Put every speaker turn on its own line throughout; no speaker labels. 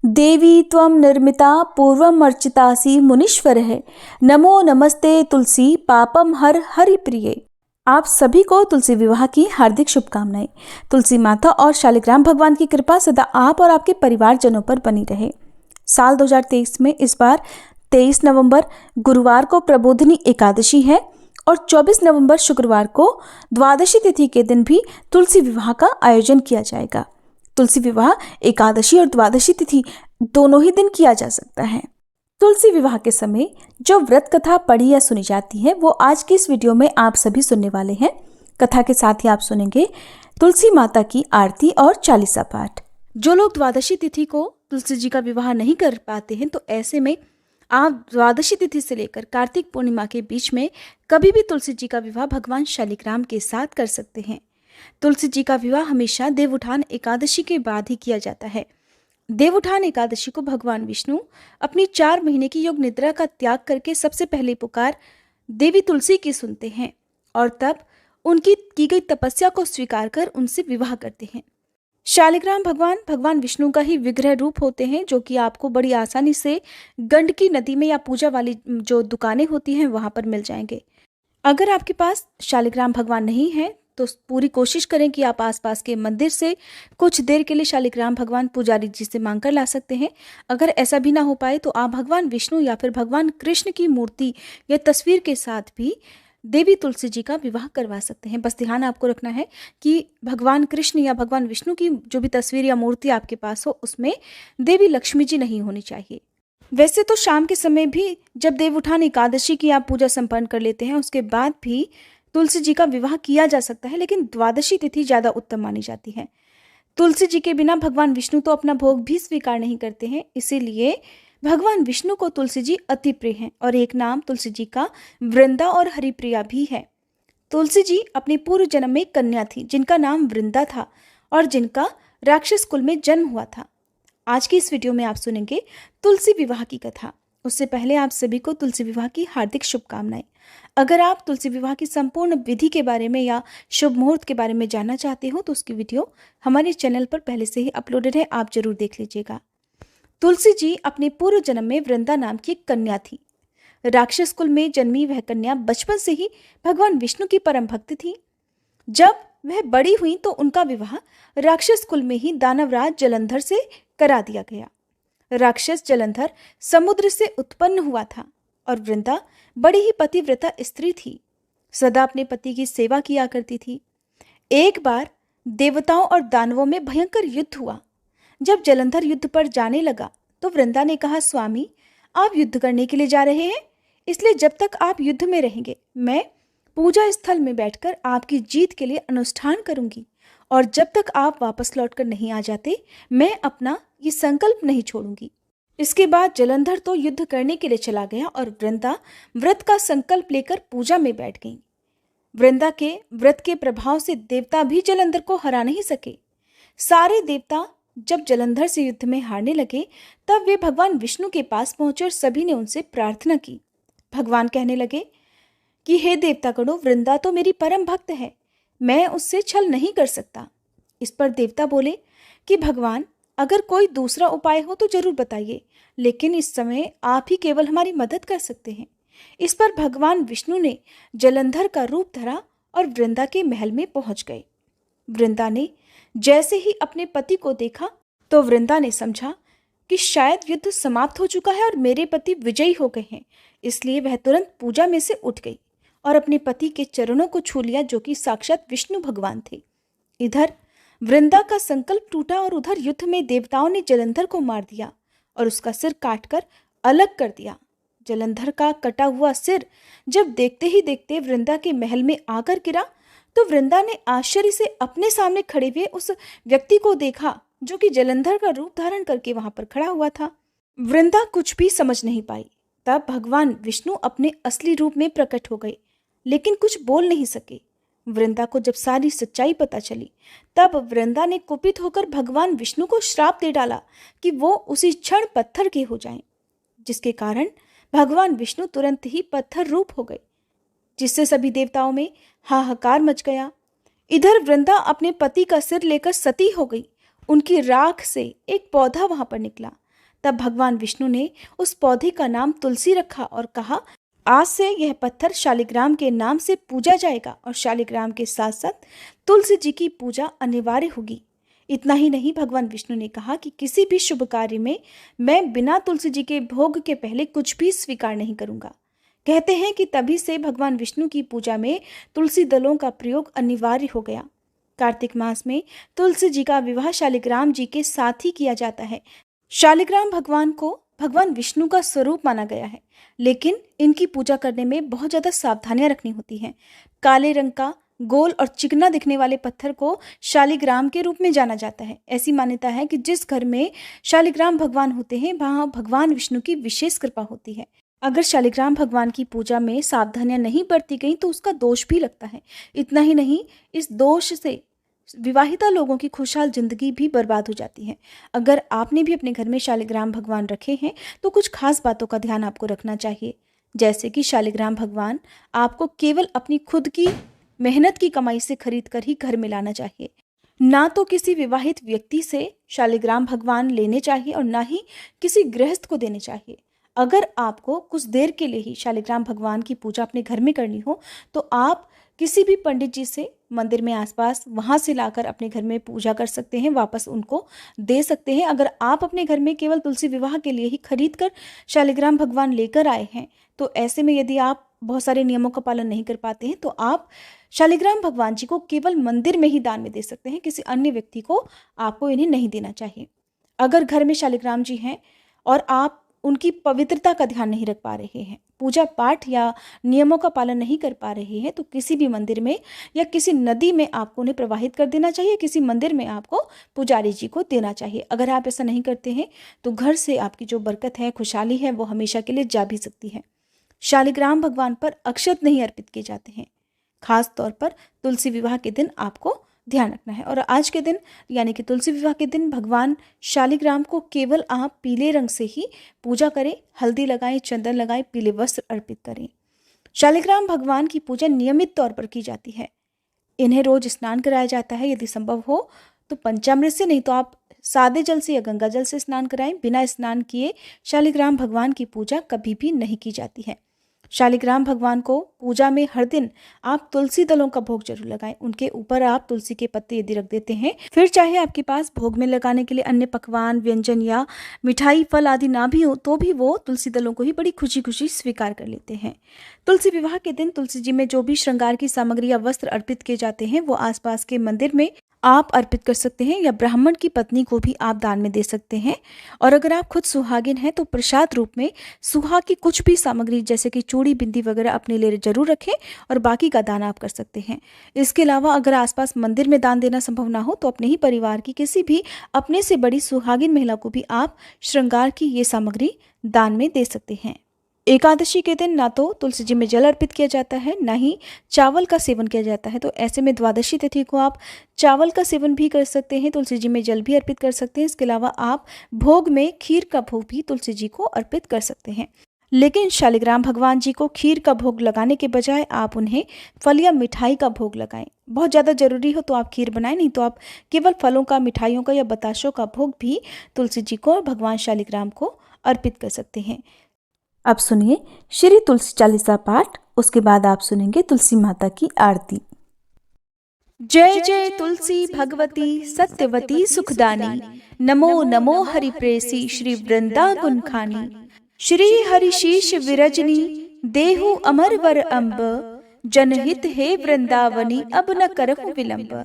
देवी त्वं निर्मिता पूर्वमर्चितासि मुनीश्वरः। नमो नमस्ते तुलसी पापम हर हरिप्रिये। आप सभी को तुलसी विवाह की हार्दिक शुभकामनाएं। तुलसी माता और शालिग्राम भगवान की कृपा सदा आप और आपके परिवारजनों पर बनी रहे। साल 2023 में इस बार 23 नवंबर गुरुवार को प्रबोधिनी एकादशी है और 24 नवंबर शुक्रवार को द्वादशी तिथि के दिन भी तुलसी विवाह का आयोजन किया जाएगा। तुलसी विवाह एकादशी और द्वादशी तिथि दोनों ही दिन किया जा सकता है। तुलसी विवाह के समय जो व्रत कथा पढ़ी या सुनी जाती है वो आज की इस वीडियो में आप सभी सुनने वाले हैं। कथा के साथ ही आप सुनेंगे तुलसी माता की आरती और चालीसा पाठ। जो लोग द्वादशी तिथि को तुलसी जी का विवाह नहीं कर पाते हैं तो ऐसे में आप द्वादशी तिथि से लेकर कार्तिक पूर्णिमा के बीच में कभी भी तुलसी जी का विवाह भगवान शालिग्राम के साथ कर सकते हैं। तुलसी जी का विवाह हमेशा देवउठान एकादशी के बाद ही किया जाता है। देवउठान एकादशी को भगवान विष्णु अपनी 4 महीने की योग निद्रा का त्याग करके सबसे पहले पुकार देवी तुलसी की सुनते हैं और तब उनकी की गई तपस्या को स्वीकार कर उनसे विवाह करते हैं। शालिग्राम भगवान विष्णु का ही विग्रह रूप होते हैं, जो कि आपको बड़ी आसानी से गंडकी नदी में या पूजा वाली जो दुकानें होती हैं वहां पर मिल जाएंगे। अगर आपके पास शालिग्राम भगवान नहीं है तो पूरी कोशिश करें कि आप आसपास के मंदिर से कुछ देर के लिए शालिग्राम भगवान पुजारी जी से मांग कर ला सकते हैं। अगर ऐसा भी ना हो पाए तो आप भगवान विष्णु या फिर भगवान कृष्ण की मूर्ति या तस्वीर के साथ भी देवी तुलसी जी का विवाह करवा सकते हैं। बस ध्यान आपको रखना है कि भगवान कृष्ण या भगवान विष्णु की जो भी तस्वीर या मूर्ति आपके पास हो उसमें देवी लक्ष्मी जी नहीं होनी चाहिए। वैसे तो शाम के समय भी जब देवउठान एकादशी की आप पूजा संपन्न कर लेते हैं उसके बाद भी तुलसी जी का विवाह किया जा सकता है, लेकिन द्वादशी तिथि ज्यादा उत्तम मानी जाती है। तुलसी जी के बिना भगवान विष्णु तो अपना भोग भी स्वीकार नहीं करते हैं, इसीलिए भगवान विष्णु को तुलसी जी अति प्रिय हैं और एक नाम तुलसी जी का वृंदा और हरिप्रिया भी है। तुलसी जी अपने पूर्व जन्म में कन्या थी जिनका नाम वृंदा था और जिनका राक्षस कुल में जन्म हुआ था। आज की इस वीडियो में आप सुनेंगे तुलसी विवाह की कथा। उससे पहले आप सभी को तुलसी विवाह की हार्दिक शुभकामनाएं। अगर आप तुलसी विवाह की संपूर्ण विधि के बारे में या शुभ मुहूर्त के बारे में जानना चाहते हो तो उसकी वीडियो हमारे चैनल पर पहले से ही अपलोडेड है, आप जरूर देख लीजिएगा। तुलसी जी अपने पूर्व जन्म में वृंदा नाम की एक कन्या थी। राक्षस कुल में जन्मी वह कन्या बचपन से ही भगवान विष्णु की परम भक्त थी। जब वह बड़ी हुई तो उनका विवाह राक्षस कुल में ही दानवराज जलंधर से करा दिया गया। राक्षस जलंधर समुद्र से उत्पन्न हुआ था और वृंदा बड़ी ही पतिव्रता स्त्री थी, सदा अपने पति की सेवा किया करती थी। एक बार देवताओं और दानवों में भयंकर युद्ध हुआ। जब जलंधर युद्ध पर जाने लगा तो वृंदा ने कहा, स्वामी आप युद्ध करने के लिए जा रहे हैं, इसलिए जब तक आप युद्ध में रहेंगे मैं पूजा स्थल में बैठकर आपकी जीत के लिए अनुष्ठान करूंगी और जब तक आप वापस लौटकर नहीं आ जाते मैं अपना ये संकल्प नहीं छोड़ूंगी। इसके बाद जलंधर तो युद्ध करने के लिए चला गया और वृंदा व्रत का संकल्प लेकर पूजा में बैठ गई। वृंदा के व्रत के प्रभाव से देवता भी जलंधर को हरा नहीं सके। सारे देवता जब जलंधर से युद्ध में हारने लगे तब वे भगवान विष्णु के पास पहुंचे और सभी ने उनसे प्रार्थना की। भगवान कहने लगे कि हे देवतागणों, वृंदा तो मेरी परम भक्त है, मैं उससे छल नहीं कर सकता। इस पर देवता बोले कि भगवान अगर कोई दूसरा उपाय हो तो जरूर बताइए, लेकिन इस समय आप ही केवल हमारी मदद कर सकते हैं। इस पर भगवान विष्णु ने जलंधर का रूप धरा और वृंदा के महल में पहुंच गए। वृंदा ने जैसे ही अपने पति को देखा तो वृंदा ने समझा कि शायद युद्ध समाप्त हो चुका है और मेरे पति विजयी हो गए हैं, इसलिए वह तुरंत पूजा में से उठ गई और अपने पति के चरणों को छू लिया, जो कि साक्षात विष्णु भगवान थे। इधर वृंदा का संकल्प टूटा और उधर युद्ध में देवताओं ने जलंधर को मार दिया और उसका सिर काटकर अलग कर दिया। जलंधर का कटा हुआ सिर जब देखते ही देखते वृंदा के महल में आकर गिरा तो वृंदा ने आश्चर्य से अपने सामने खड़े हुए उस व्यक्ति को देखा जो कि जलंधर का रूप धारण करके वहां पर खड़ा हुआ था। वृंदा कुछ भी समझ नहीं पाई। तब भगवान विष्णु अपने असली रूप में प्रकट हो गए, लेकिन कुछ बोल नहीं सके। वृंदा को जब सारी सच्चाई पता चली तब वृंदा ने कुपित होकर भगवान विष्णु को श्राप दे डाला कि वो उसी क्षण पत्थर के हो जाएं, जिसके कारण भगवान विष्णु तुरंत ही पत्थर रूप हो गए, जिससे सभी देवताओं में हाहाकार मच गया। इधर वृंदा अपने पति का सिर लेकर सती हो गई। उनकी राख से एक पौधा वहां पर निकला तब भगवान विष्णु ने उस पौधे का नाम तुलसी रखा और कहा, आज से यह पत्थर शालिग्राम के नाम से पूजा जाएगा और शालिग्राम के साथ साथ तुलसी जी की पूजा अनिवार्य होगी। इतना ही नहीं, भगवान विष्णु ने कहा कि किसी भी शुभ कार्य में मैं बिना तुलसी जी के भोग के पहले कुछ भी स्वीकार नहीं करूंगा। कहते हैं कि तभी से भगवान विष्णु की पूजा में तुलसी दलों का प्रयोग अनिवार्य हो गया। कार्तिक मास में तुलसी जी का विवाह शालिग्राम जी के साथ ही किया जाता है। शालिग्राम भगवान को भगवान विष्णु का स्वरूप माना गया है, लेकिन इनकी पूजा करने में बहुत ज़्यादा सावधानियां रखनी होती हैं। काले रंग का गोल और चिकना दिखने वाले पत्थर को शालिग्राम के रूप में जाना जाता है। ऐसी मान्यता है कि जिस घर में शालिग्राम भगवान होते हैं वहाँ भगवान विष्णु की विशेष कृपा होती है। अगर शालिग्राम भगवान की पूजा में सावधानियां नहीं बरती गई तो उसका दोष भी लगता है। इतना ही नहीं, इस दोष से विवाहिता लोगों की खुशहाल जिंदगी भी बर्बाद हो जाती है। अगर आपने भी अपने घर में शालिग्राम भगवान रखे हैं तो कुछ खास बातों का ध्यान आपको रखना चाहिए, जैसे कि शालिग्राम भगवान आपको केवल अपनी खुद की मेहनत की कमाई से खरीद कर ही घर में लाना चाहिए। ना तो किसी विवाहित व्यक्ति से शालिग्राम भगवान लेने चाहिए और ना ही किसी गृहस्थ को देने चाहिए। अगर आपको कुछ देर के लिए ही शालिग्राम भगवान की पूजा अपने घर में करनी हो तो आप किसी भी पंडित जी से मंदिर में आसपास वहां से लाकर अपने घर में पूजा कर सकते हैं, वापस उनको दे सकते हैं। अगर आप अपने घर में केवल तुलसी विवाह के लिए ही खरीद कर शालिग्राम भगवान लेकर आए हैं तो ऐसे में यदि आप बहुत सारे नियमों का पालन नहीं कर पाते हैं तो आप शालिग्राम भगवान जी को केवल मंदिर में ही दान में दे सकते हैं, किसी अन्य व्यक्ति को आपको इन्हें नहीं देना चाहिए। अगर घर में शालिग्राम जी हैं और आप उनकी पवित्रता का ध्यान नहीं रख पा रहे हैं, पूजा पाठ या नियमों का पालन नहीं कर पा रहे हैं, तो किसी भी मंदिर में या किसी नदी में आपको उन्हें प्रवाहित कर देना चाहिए, किसी मंदिर में आपको पुजारी जी को देना चाहिए। अगर आप ऐसा नहीं करते हैं तो घर से आपकी जो बरकत है, खुशहाली है, वो हमेशा के लिए जा भी सकती है। शालिग्राम भगवान पर अक्षत नहीं अर्पित किए जाते हैं। खास तौर पर तुलसी विवाह के दिन आपको ध्यान रखना है। और आज के दिन यानी कि तुलसी विवाह के दिन भगवान शालिग्राम को केवल आप पीले रंग से ही पूजा करें, हल्दी लगाएं, चंदन लगाएं, पीले वस्त्र अर्पित करें। शालिग्राम भगवान की पूजा नियमित तौर पर की जाती है। इन्हें रोज स्नान कराया जाता है, यदि संभव हो तो पंचामृत से, नहीं तो आप सादे जल से या गंगा जल से स्नान कराएं। बिना स्नान किए शालिग्राम भगवान की पूजा कभी भी नहीं की जाती है। शालिग्राम भगवान को पूजा में हर दिन आप तुलसी दलों का भोग जरूर लगाएं। उनके ऊपर आप तुलसी के पत्ते यदि रख देते हैं, फिर चाहे आपके पास भोग में लगाने के लिए अन्य पकवान, व्यंजन या मिठाई, फल आदि ना भी हो तो भी वो तुलसी दलों को ही बड़ी खुशी खुशी स्वीकार कर लेते हैं। तुलसी विवाह के दिन तुलसी जी में जो भी श्रृंगार की सामग्री या वस्त्र अर्पित किए जाते हैं वो आसपास के मंदिर में आप अर्पित कर सकते हैं या ब्राह्मण की पत्नी को भी आप दान में दे सकते हैं। और अगर आप खुद सुहागिन हैं तो प्रसाद रूप में सुहाग की कुछ भी सामग्री जैसे कि चूड़ी, बिंदी वगैरह अपने लिए जरूर रखें और बाकी का दान आप कर सकते हैं। इसके अलावा अगर आसपास मंदिर में दान देना संभव ना हो तो अपने ही परिवार की किसी भी अपने से बड़ी सुहागिन महिला को भी आप श्रृंगार की ये सामग्री दान में दे सकते हैं। एकादशी के दिन ना तो तुलसी जी में जल अर्पित किया जाता है, ना ही चावल का सेवन किया जाता है। तो ऐसे में द्वादशी तिथि को आप चावल का सेवन भी कर सकते हैं, तुलसी जी में जल भी अर्पित कर सकते हैं। इसके अलावा आप भोग में खीर का भोग भी तुलसी जी को अर्पित कर सकते हैं। लेकिन शालिग्राम भगवान जी को खीर का भोग लगाने के बजाय आप उन्हें फल या मिठाई का भोग लगाएं। बहुत ज़्यादा जरूरी हो तो आप खीर बनाएं, नहीं तो आप केवल फलों का, मिठाइयों का या बताशों का भोग भी तुलसी जी को और भगवान शालिग्राम को अर्पित कर सकते हैं। अब सुनिए श्री तुलसी चालीसा पाठ, उसके बाद आप सुनेंगे तुलसी माता की आरती। जय जय तुलसी भगवती सत्यवती सुखदानी, नमो नमो हरि प्रेसी श्री वृंदा गुणखानी। श्री हरिशीष विरजनी देहु अमर वर अम्ब, जनहित हे वृंदावनी अब न करहु विलंब।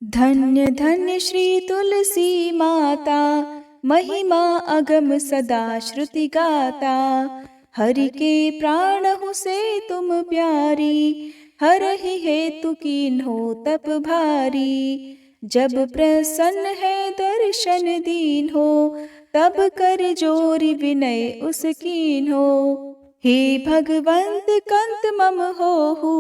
धन्य धन्य श्री तुलसी माता, महिमा अगम सदा श्रुति गाता। हरि के प्राण हो से तुम प्यारी, हर ही हेतु कीन्हो तप भारी। जब प्रसन्न है दर्शन दीन हो, तब कर जोरी विनय उस कीन्हो। हे भगवंत कंत मम होहु,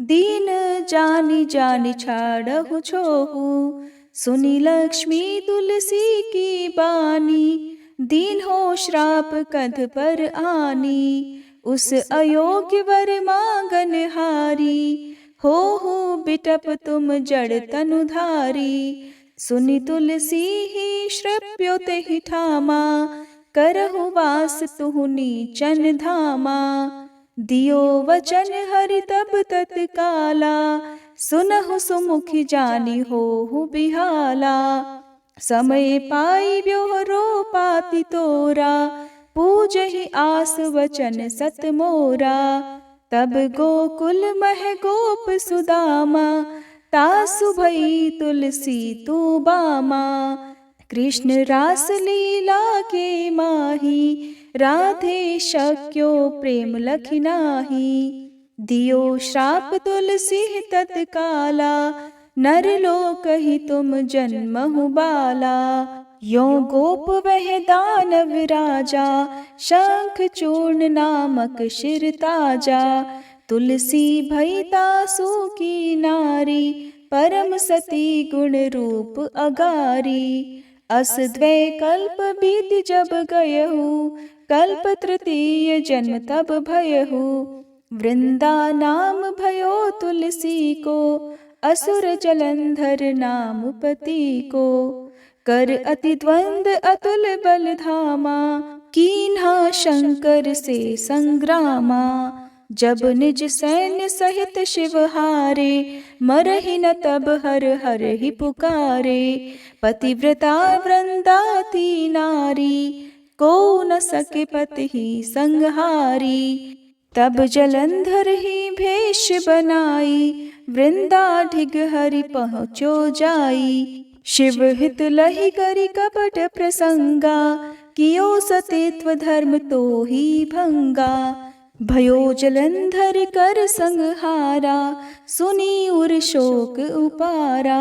दीन जानि जानि छाड़हु छोहु। सुनी लक्ष्मी तुलसी की बानी, दीन हो श्राप कध पर आनी। उस अयोग्य वर मांगन हारी, हो बिटप तुम जड़ तनुधारी। सुनी तुलसी ही श्रप्यो तेहि ठामा, करहु वास तुहु नीचन धामा। दियो वचन हरि तब तत्काला, सुनहु सुमुखी जानी होहु बिहाला। समय पाई ब्योहरो पाति तोरा, पूजहि आस वचन सत मोरा। तब गोकुल मह गोप सुदामा, तासु भई तुलसी तू बामा। कृष्ण रास लीला के माही, राधे शक्यो प्रेम लखि नाही। दियो श्राप तुलसी तत्काला, नर लोक ही तुम जन्महु बाला। यो गोप वह दानव राजा, शंख चूर्ण नामक शिर ताजा। तुलसी भई तासु की नारी, परम सती गुण रूप अगारी। अस द्वै कल्प बीत जब गयहु, कल्प तृतीय जन्म तब भयहु। वृंदा नाम भयो तुलसी को, असुर जलंधर नाम पति को। कर अति द्वंद अतुल बल धामा, कीन्हा शंकर से संग्रामा। जब निज सैन्य सहित शिव हारे, मरहि न तब हर हर ही पुकारे। पतिव्रता वृंदा थी नारी, को न सके पति ही संहारी। तब जलंधर ही भेष बनाई, वृंदा ढिग हरि पहुँचो जाई। शिव हित लहि करि कपट प्रसंगा, कियो सतीत्व धर्म तो ही भंगा। भयो जलंधर कर संहारा, सुनी उर शोक उपारा।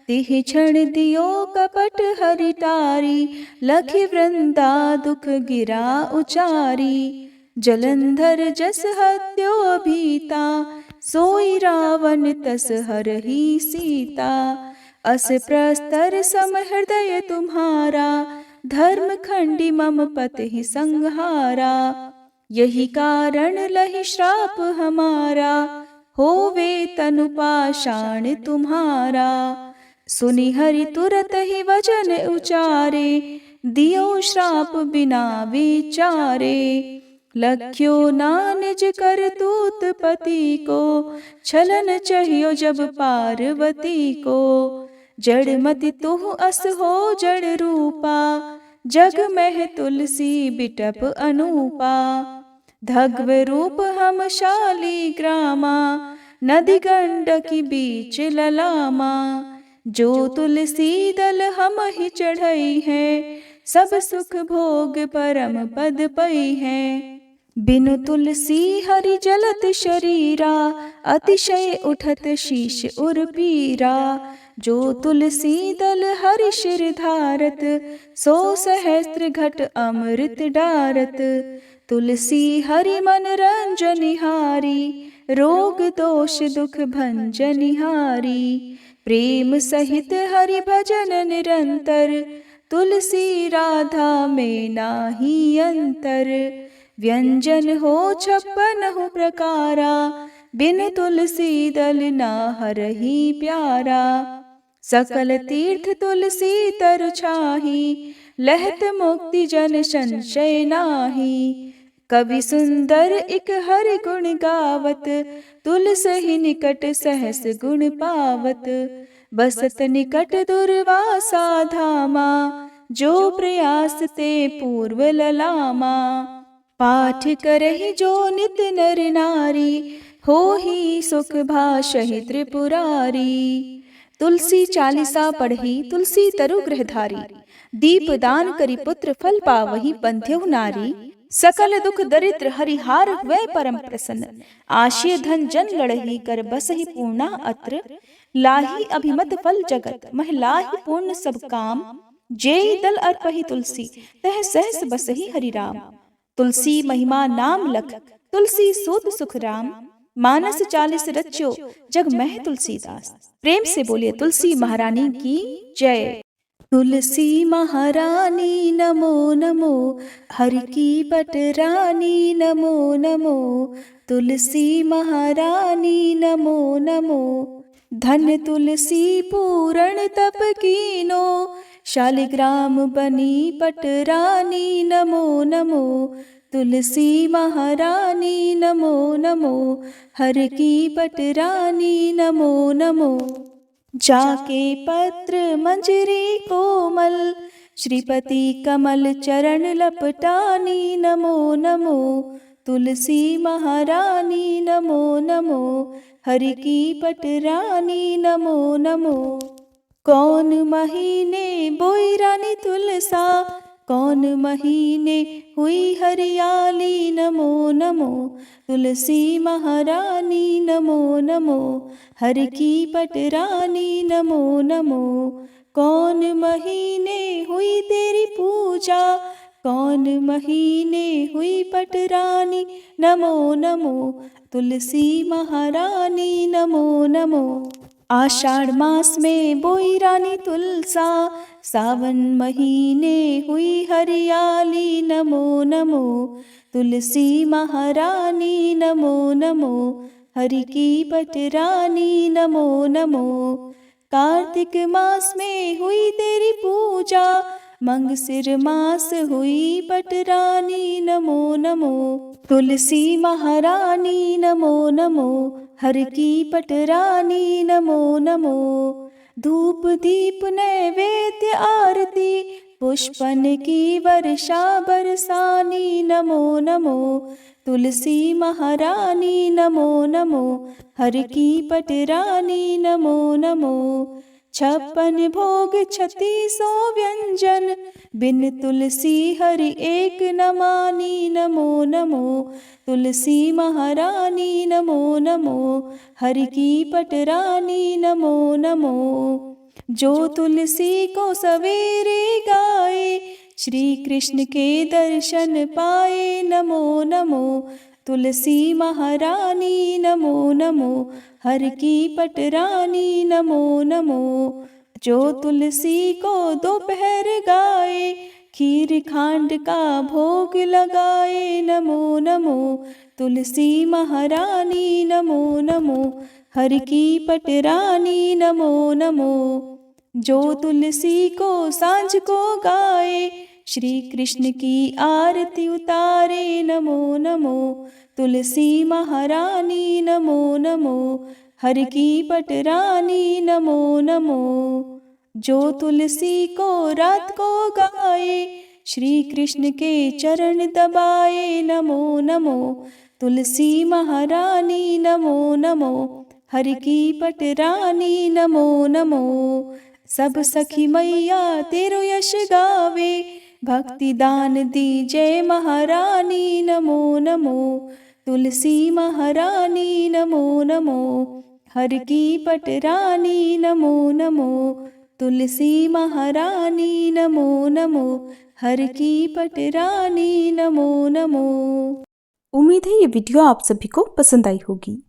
तिह क्षण दियो कपट हरि टारी, लखि वृंदा दुख गिरा उचारी। जलंधर जस हत्यो भीता, सोई रावण तस हरहि सीता। अस प्रस्तर सम हृदय तुम्हारा, धर्म खंडी मम पति ही संहारा। यही कारण लहि श्राप हमारा, होवे तनु पाषाण तुम्हारा। सुनि हरि तुरत ही वचन उचारे, दियो श्राप बिना विचारे। लख्यो ना निज करतूत पति को, छलन चाहियो जब पार्वती को। जड़ मति तुह अस हो जड़ रूपा, जग में तुलसी बिटप अनूपा। धग्व रूप हम शाली ग्रामा, नदी गंडकी बीच ललामा। जो तुलसी दल हम ही चढ़ई है, सब सुख भोग परम पद पई है। बिनु तुलसी हरि जलत शरीरा, अतिशय उठत शीश उर पीरा। जो तुलसी दल हरि शिर धारत, सो सहस्त्र घट अमृत डारत। तुलसी हरि मन रंजनिहारी, रोग दोष दुख भंजनिहारी। प्रेम सहित हरि भजन निरंतर, तुलसी राधा में नाही अंतर। व्यंजन हो 56 प्रकारा, बिन तुलसी दल ना हरहि प्यारा। सकल तीर्थ तुलसी तरु छाही, लहत मुक्ति जन संशय नाही। कवि सुंदर इक हरि गुण गावत, तुलसी निकट सहस गुण पावत। बसत निकट दुर्वासा धामा, जो प्रयास ते पूर्व ललामा। पाठ करहि जो नित नर नारी, हो ही सुख भाषहि त्रिपुरारी। तुलसी चालीसा पढ़ी तुलसी तरु गृहधारी, दीप दान करी पुत्र फल पावहि बंध्यहु नारी। सकल दुख दरिद्र हरिहार हुए परम प्रसन्न, आशीय धन जन लड़ही कर बसहि पूर्णा अत्र। लाही अभिमत फल जगत, मह लाही पूर्ण सब काम। जेहि दल अर्पहि तुलसी, तह सहस बसहि हरि राम। तुलसी महिमा नाम लख, तुलसी सूत सुख राम। मानस 40 रच्यो, जग मह तुलसीदास। प्रेम से बोलिए तुलसी महारानी की जय। तुलसी महारानी नमो नमो, हरि की पटरानी नमो नमो। तुलसी महारानी नमो नमो, धन तुलसी पूरण तप कीनो। शालिग्राम बनी पटरानी नमो नमो, तुलसी महारानी नमो नमो, हर की पटरानी नमो नमो। जाके पत्र मंजरी कोमल, श्रीपति कमल चरण लपटानी नमो नमो, तुलसी महारानी नमो नमो, हरि की पटरानी नमो नमो। कौन महीने बोई रानी तुलसा, कौन महीने हुई हरियाली नमो नमो, तुलसी महारानी नमो नमो, हर की पटरानी नमो नमो। कौन महीने हुई तेरी पूजा, कौन महीने हुई पटरानी नमो नमो, तुलसी महारानी नमो नमो। आषाढ़ मास में बोई रानी तुलसा, सावन महीने हुई हरियाली नमो नमो, तुलसी महारानी नमो नमो, हरि की पटरानी नमो नमो। कार्तिक मास में हुई तेरी पूजा, मंगसिर मास हुई पटरानी नमो नमो, तुलसी महारानी नमो नमो, हर की पटरानी नमो नमो। धूप दीप नैवेद्य आरती, पुष्पन की वर्षा बरसानी नमो नमो, तुलसी महारानी नमो नमो, हर की पटरानी नमो नमो। 56 भोग 3600 व्यंजन, बिन तुलसी हरि एक न मानी नमो नमो, तुलसी महारानी नमो नमो, हरि की पटरानी नमो नमो। जो तुलसी को सवेरे गाए, श्री कृष्ण के दर्शन पाए नमो नमो, तुलसी महारानी नमो नमो, हर की पटरानी नमो नमो। जो तुलसी को दोपहर गाए, खीर खांड का भोग लगाए नमो नमो, तुलसी महारानी नमो नमो, हर की पटरानी नमो नमो। जो तुलसी को सांझ को गाए, श्री कृष्ण की आरती उतारे नमो नमो, तुलसी महारानी नमो नमो, हर की पटरानी नमो नमो। जो तुलसी को रात को गाए, श्री कृष्ण के चरण दबाए नमो नमो, तुलसी महारानी नमो नमो, हर की पटरानी नमो नमो। सब सखी मैया तेरो यश गावे, भक्ति दान दी जय महारानी नमो नमो, तुलसी महारानी नमो नमो, हर की पटरानी नमो नमो, तुलसी महारानी नमो नमो, हर की पटरानी नमो नमो। उम्मीद है ये वीडियो आप सभी को पसंद आई होगी।